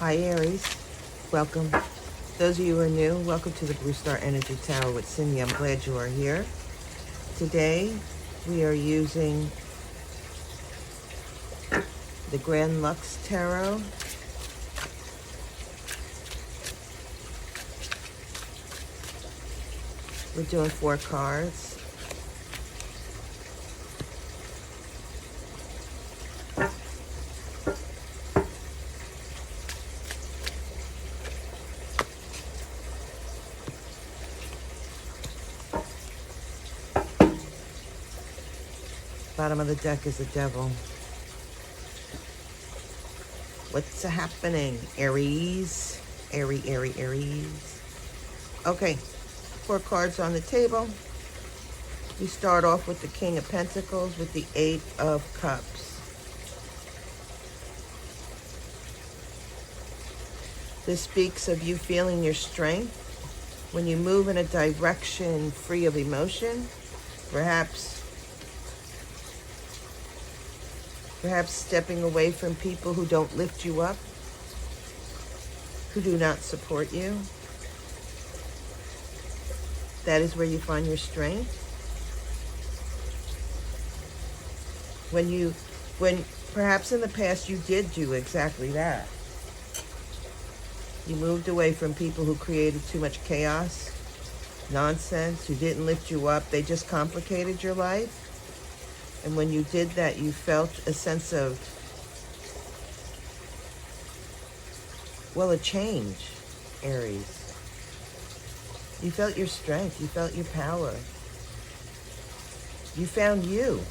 Hi Aries, welcome. Those of you who are new, welcome to the Blue Star Energy Tower with Cindy. I'm glad you are here. Today we are using the Grand Lux Tarot. We're doing 4 cards. Bottom of the deck is the devil. What's happening, Aries? Aries. Okay, 4 cards on the table. We start off with the King of Pentacles with the 8 of Cups. This speaks of you feeling your strength when you move in a direction free of emotion, perhaps stepping away from people who don't lift you up, who do not support you. That is where you find your strength. When perhaps in the past you did do exactly that. You moved away from people who created too much chaos, nonsense, who didn't lift you up. They just complicated your life. And when you did that, you felt a sense of, well, a change, Aries. You felt your strength. You felt your power. You found you.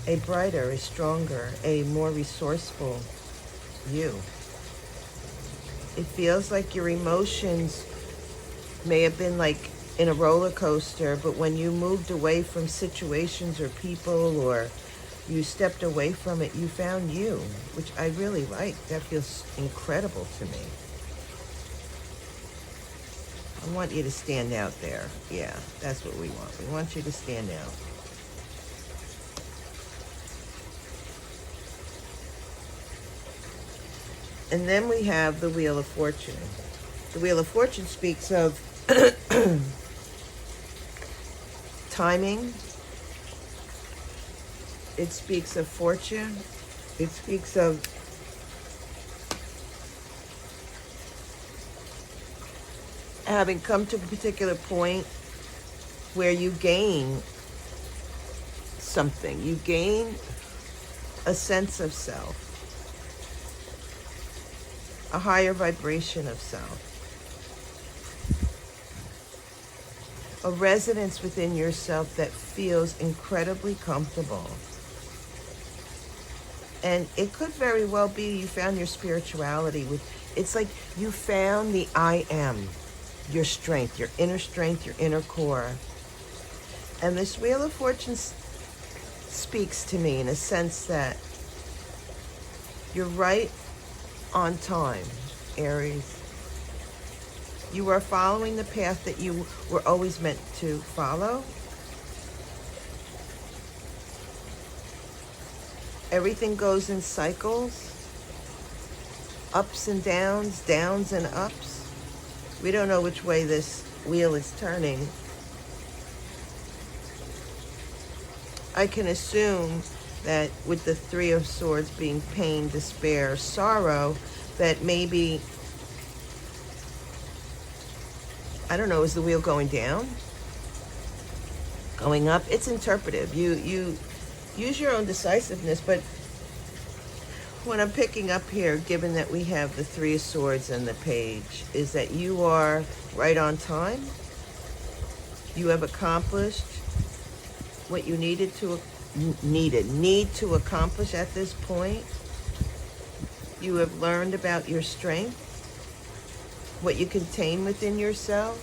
A brighter, a stronger, a more resourceful you. It feels like your emotions may have been like in a roller coaster, but when you moved away from situations or people, or you stepped away from it, you found you, which I really like. That feels incredible to me. I want you to stand out there. Yeah, that's what we want. We want you to stand out. And then we have the Wheel of Fortune. The Wheel of Fortune speaks of timing. It speaks of fortune. It speaks of having come to a particular point where you gain something. You gain a sense of self, a higher vibration of self, a resonance within yourself that feels incredibly comfortable. And it could very well be you found your spirituality. It's like you found the I am, your strength, your inner core. And this Wheel of Fortune speaks to me in a sense that you're right on time, Aries. You are following the path that you were always meant to follow. Everything goes in cycles, ups and downs, downs and ups. We don't know which way this wheel is turning. I can assume that with the 3 of Swords being pain, despair, sorrow, that maybe, I don't know, is the wheel going down? Going up? It's interpretive. You use your own decisiveness, but what I'm picking up here, given that we have the 3 of Swords and the Page, is that you are right on time. You have accomplished what you need to accomplish at this point. You have learned about your strength, what you contain within yourself.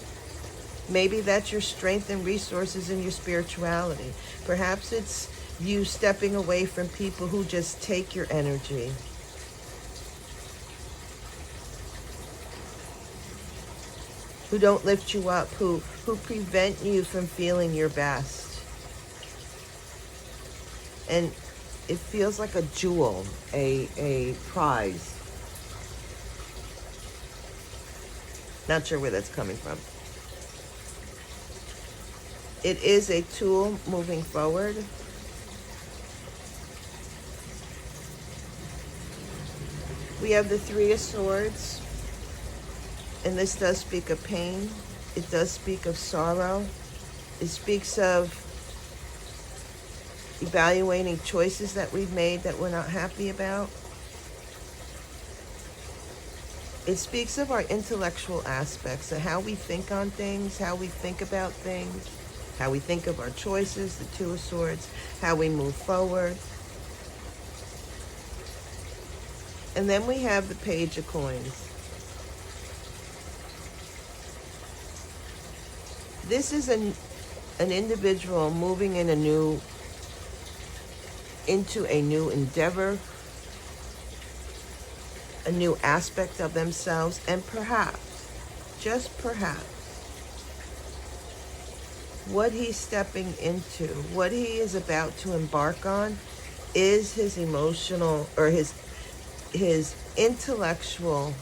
Maybe that's your strength and resources in your spirituality. Perhaps it's you stepping away from people who just take your energy. Who don't lift you up, who prevent you from feeling your best. And it feels like a jewel, a prize. Not sure where that's coming from. It is a tool moving forward. We have the Three of Swords, and this does speak of pain. It does speak of sorrow. It speaks of evaluating choices that we've made that we're not happy about. It speaks of our intellectual aspects, of how we think on things, how we think about things, how we think of our choices, the Two of Swords, how we move forward. And then we have the Page of Coins. This is an individual moving into a new endeavor, a new aspect of themselves, and perhaps, just perhaps, what he's stepping into, what he is about to embark on, is his emotional or his intellectual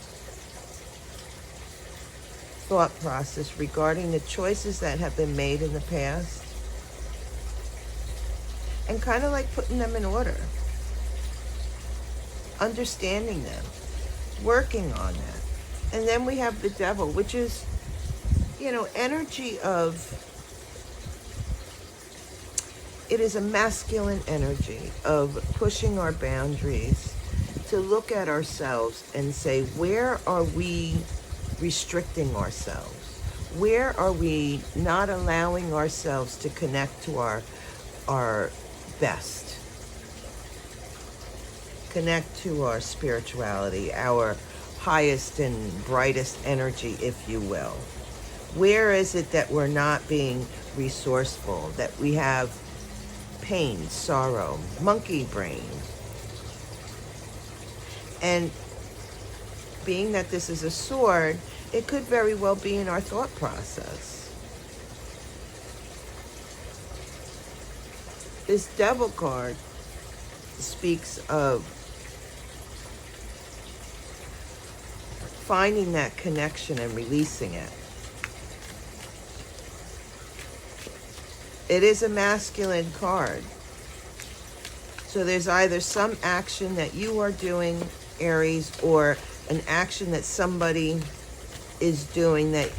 thought process regarding the choices that have been made in the past, and kind of like putting them in order, understanding them, working on that. And then we have the Devil, which is, energy of, it is a masculine energy of pushing our boundaries, to look at ourselves and say, where are we restricting ourselves? Where are we not allowing ourselves to connect to our best? Connect to our spirituality, our highest and brightest energy, if you will. Where is it that we're not being resourceful, that we have pain, sorrow, monkey brain? And being that this is a sword, it could very well be in our thought process. This Devil card speaks of finding that connection and releasing it. It is a masculine card. So there's either some action that you are doing, Aries, or an action that somebody is doing that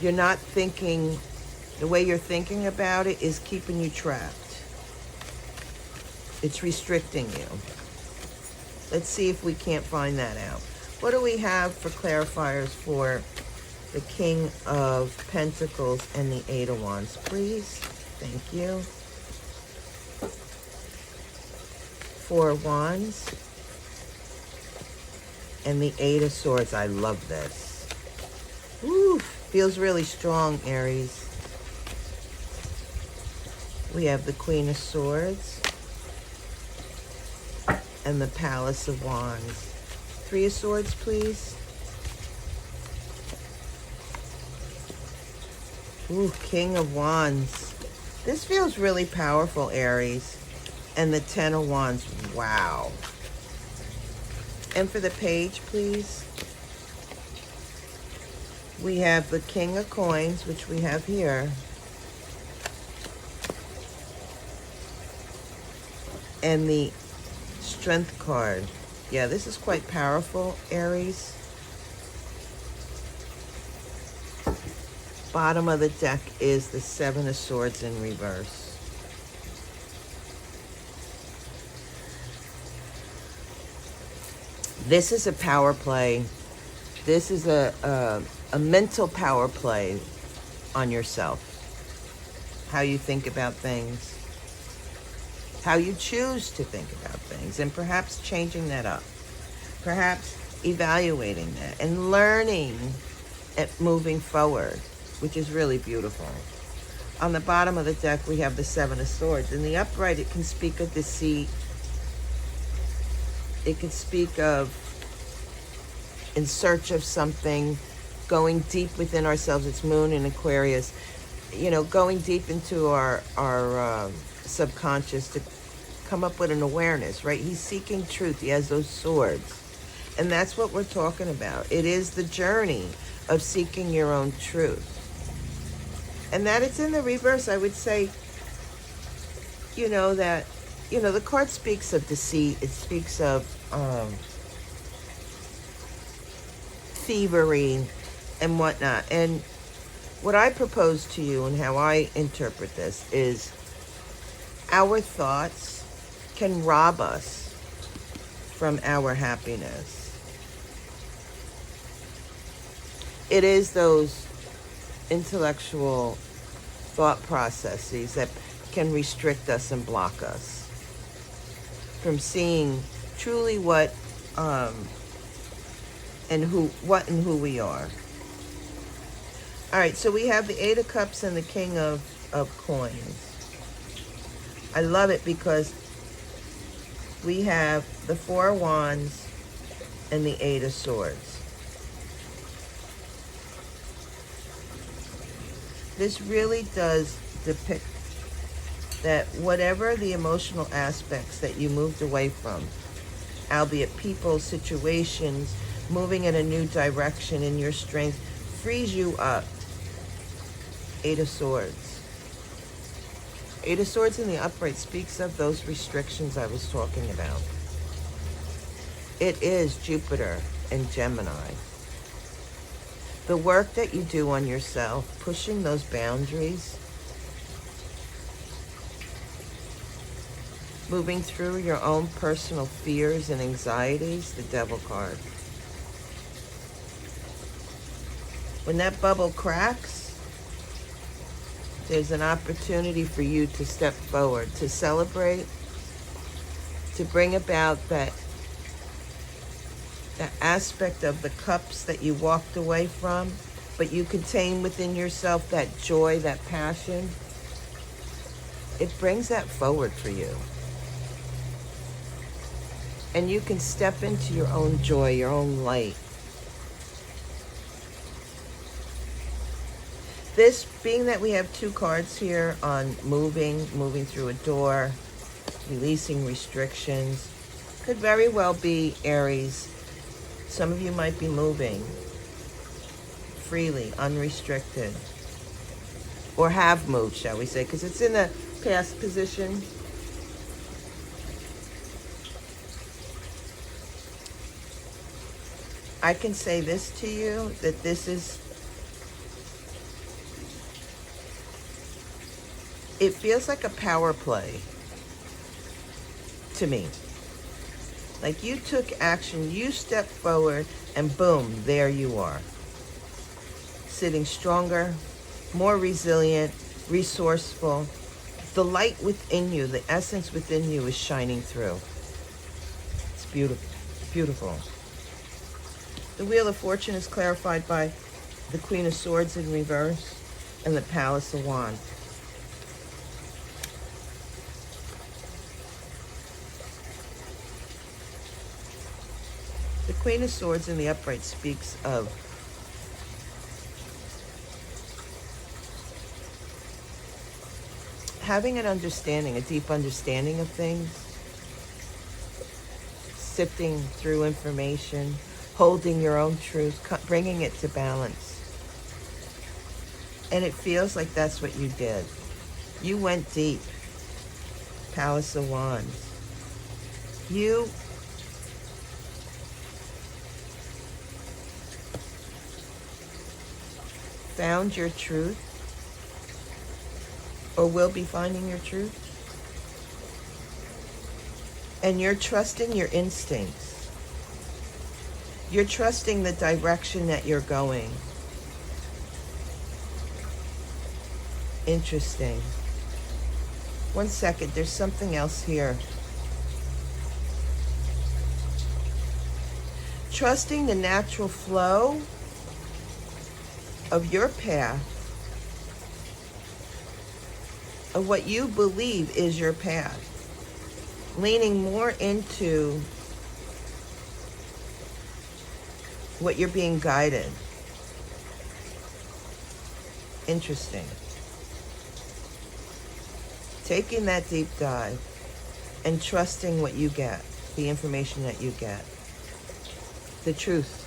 you're not thinking, the way you're thinking about it is keeping you trapped. It's restricting you. Let's see if we can't find that out. What do we have for clarifiers for the King of Pentacles and the Eight of Wands, please? Thank you. Four of Wands and the Eight of Swords. I love this. Woo, feels really strong, Aries. We have the Queen of Swords and the Palace of Wands. Three of Swords, please. Ooh, King of Wands. This feels really powerful, Aries. And the Ten of Wands. Wow. And for the Page, please. We have the King of Coins, which we have here. And the Strength card. Yeah, this is quite powerful, Aries. Bottom of the deck is the Seven of Swords in reverse. This is a power play. This is a mental power play on yourself. How you think about things. How you choose to think about things. And perhaps changing that up. Perhaps evaluating that. And learning at moving forward. Which is really beautiful. On the bottom of the deck, we have the Seven of Swords. In the upright, it can speak of deceit. It can speak of in search of something, going deep within ourselves. It's Moon in Aquarius. You know, going deep into our subconscious to come up with an awareness, right? He's seeking truth. He has those swords. And that's what we're talking about. It is the journey of seeking your own truth. And that it's in the reverse, I would say, that, the card speaks of deceit. It speaks of thievery and whatnot. And what I propose to you and how I interpret this is our thoughts can rob us from our happiness. It is those intellectual thought processes that can restrict us and block us from seeing truly what and who we are. All right, so we have the Eight of Cups and the King of Coins. I love it because we have the Four of Wands and the Eight of Swords. This really does depict that whatever the emotional aspects that you moved away from, albeit people, situations, moving in a new direction in your strength, frees you up. Eight of Swords. Eight of Swords in the upright speaks of those restrictions I was talking about. It is Jupiter and Gemini. The work that you do on yourself, pushing those boundaries, moving through your own personal fears and anxieties, the Devil card. When that bubble cracks, there's an opportunity for you to step forward, to celebrate, to bring about that aspect of the cups that you walked away from, but you contain within yourself that joy, that passion. It brings that forward for you. And you can step into your own joy, your own light. This, being that we have two cards here on moving through a door, releasing restrictions, could very well be Aries. Some of you might be moving freely, unrestricted, or have moved, shall we say, because it's in the past position. I can say this to you, that this is, it feels like a power play to me. Like you took action, you stepped forward, and boom, there you are. Sitting stronger, more resilient, resourceful. The light within you, the essence within you is shining through. It's beautiful, beautiful. The Wheel of Fortune is clarified by the Queen of Swords in reverse and the Palace of Wands. The Queen of Swords in the upright speaks of having an understanding, a deep understanding of things, sifting through information, holding your own truth, bringing it to balance. And it feels like that's what you did. You went deep. Palace of Wands. You found your truth, or will be finding your truth, and you're trusting your instincts. You're trusting the direction that you're going. Interesting. One second, there's something else here. Trusting the natural flow of your path, of what you believe is your path, leaning more into what you're being guided. Interesting. Taking that deep dive and trusting what you get, the information that you get, the truth.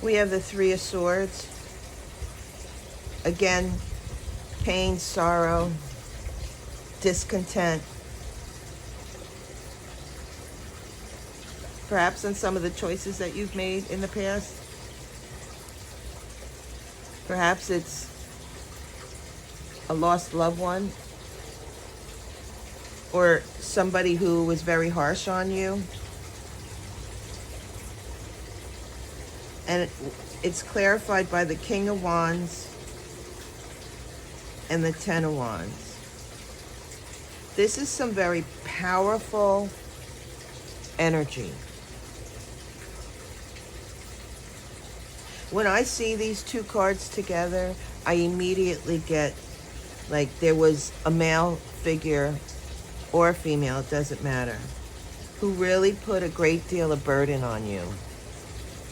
We have the Three of Swords. Again, pain, sorrow, discontent. Perhaps on some of the choices that you've made in the past. Perhaps it's a lost loved one, or somebody who was very harsh on you. And it's clarified by the King of Wands and the Ten of Wands. This is some very powerful energy. When I see these two cards together, I immediately get like there was a male figure or a female, it doesn't matter, who really put a great deal of burden on you,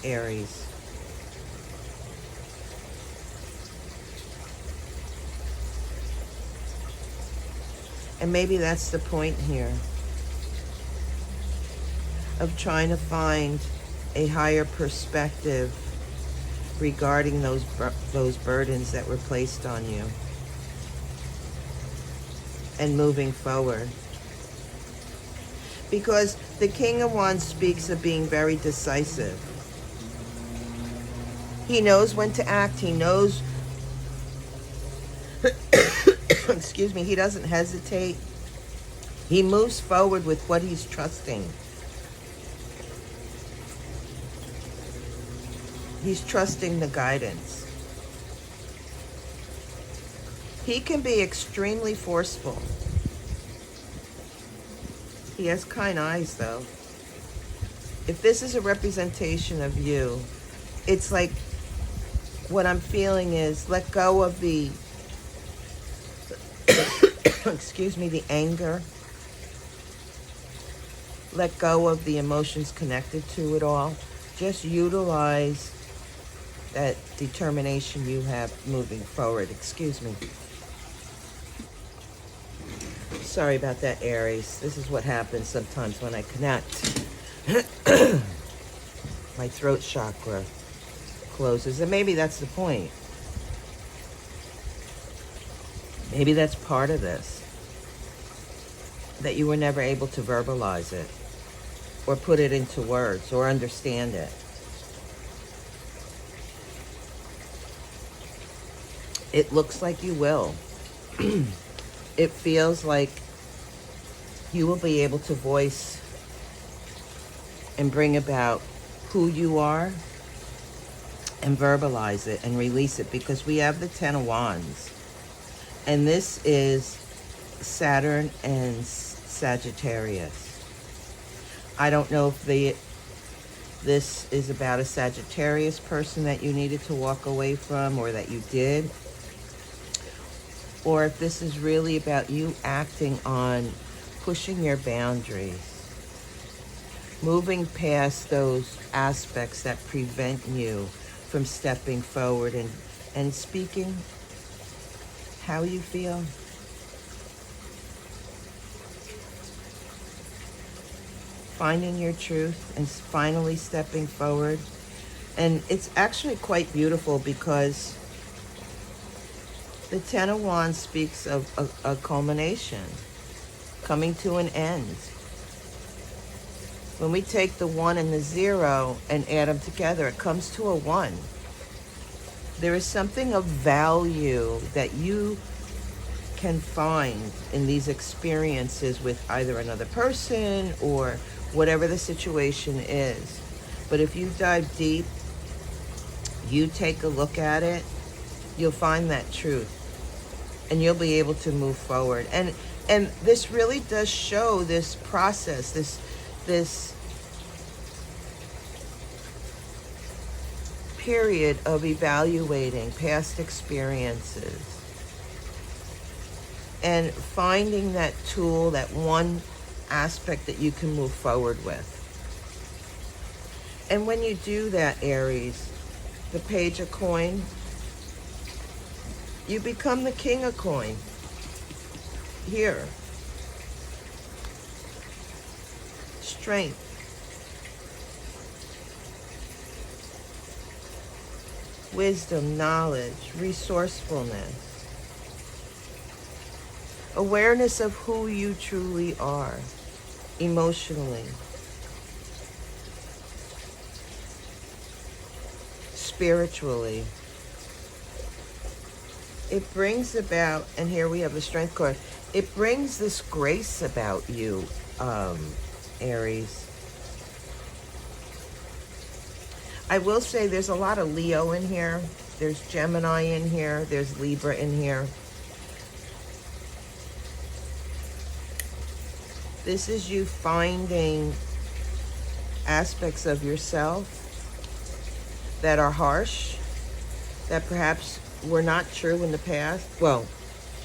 Aries. And maybe that's the point here of trying to find a higher perspective regarding those burdens that were placed on you and moving forward. Because the King of Wands speaks of being very decisive. He knows when to act. He knows, excuse me, he doesn't hesitate. He moves forward with what he's trusting. He's trusting the guidance. He can be extremely forceful. He has kind eyes, though. If this is a representation of you, it's like what I'm feeling is let go of the, excuse me, the anger. Let go of the emotions connected to it all. Just utilize that determination you have moving forward. Excuse me. Sorry about that, Aries. This is what happens sometimes when I connect. My throat chakra closes, and maybe that's the point. Maybe that's part of this, that you were never able to verbalize it or put it into words or understand it. It looks like you will. It feels like you will be able to voice and bring about who you are and verbalize it and release it, because we have the Ten of Wands. And this is Saturn and Sagittarius. I don't know if this is about a Sagittarius person that you needed to walk away from or that you did, or if this is really about you acting on pushing your boundaries, moving past those aspects that prevent you from stepping forward and speaking how you feel. Finding your truth and finally stepping forward. And it's actually quite beautiful because the Ten of Wands speaks of a culmination, coming to an end. When we take the 1 and the 0 and add them together, it comes to a 1. There is something of value that you can find in these experiences with either another person or whatever the situation is. But if you dive deep, you take a look at it, you'll find that truth. And you'll be able to move forward. And this really does show this process, this period of evaluating past experiences and finding that tool, that one aspect that you can move forward with. And when you do that, Aries, the Page of Coin, you become the King of Coin here. strength. Wisdom, knowledge, resourcefulness. Awareness of who you truly are, emotionally, spiritually. It brings about, and here we have the Strength card, it brings this grace about you, Aries. I will say there's a lot of Leo in here. There's Gemini in here. There's Libra in here. This is you finding aspects of yourself that are harsh, that perhaps were not true in the past. Well,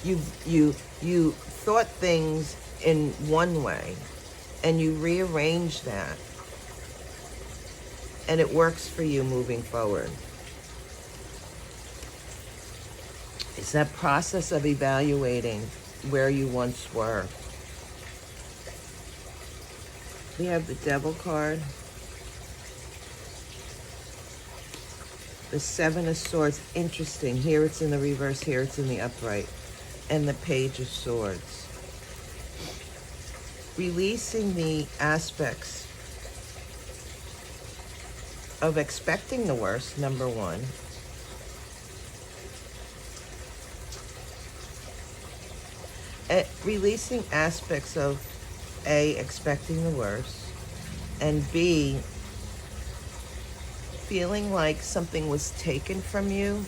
you thought things in one way, and you rearrange that, and it works for you moving forward. It's that process of evaluating where you once were. We have the Devil card, the Seven of Swords. Interesting. Here it's in the reverse, here it's in the upright, and the Page of Swords. Releasing the aspects of expecting the worst, number one. Releasing aspects of A, expecting the worst, and B, feeling like something was taken from you,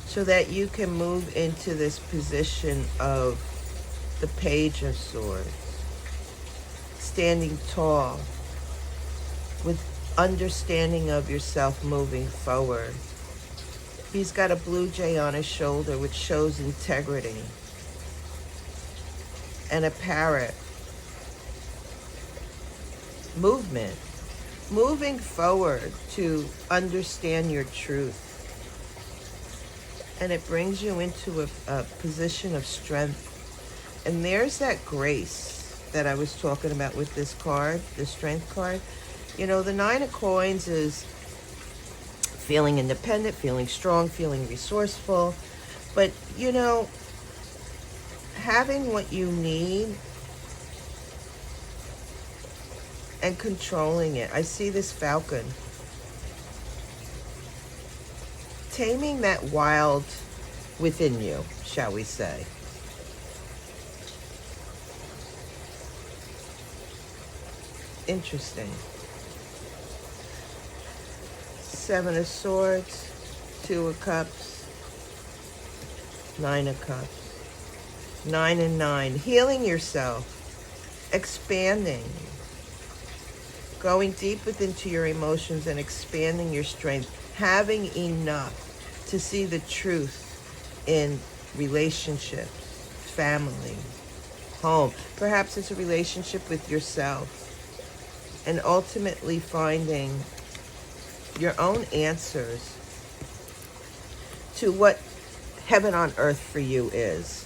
so that you can move into this position of the Page of Swords, standing tall with understanding of yourself moving forward. He's got a blue jay on his shoulder, which shows integrity, and a parrot. Movement. Moving forward to understand your truth. And it brings you into a position of strength. And there's that grace that I was talking about with this card, the Strength card. You know, the Nine of Coins is feeling independent, feeling strong, feeling resourceful. But, you know, having what you need and controlling it. I see this falcon. Taming that wild within you, shall we say. Interesting. Seven of Swords, Two of Cups, Nine of Cups, 9 and 9. Healing yourself, expanding, going deep within to your emotions and expanding your strength, having enough to see the truth in relationships, family, home. Perhaps it's a relationship with yourself, and ultimately finding your own answers to what heaven on earth for you is.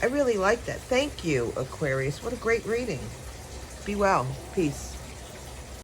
I really like that. Thank you, Aquarius. What a great reading. Be well. Peace.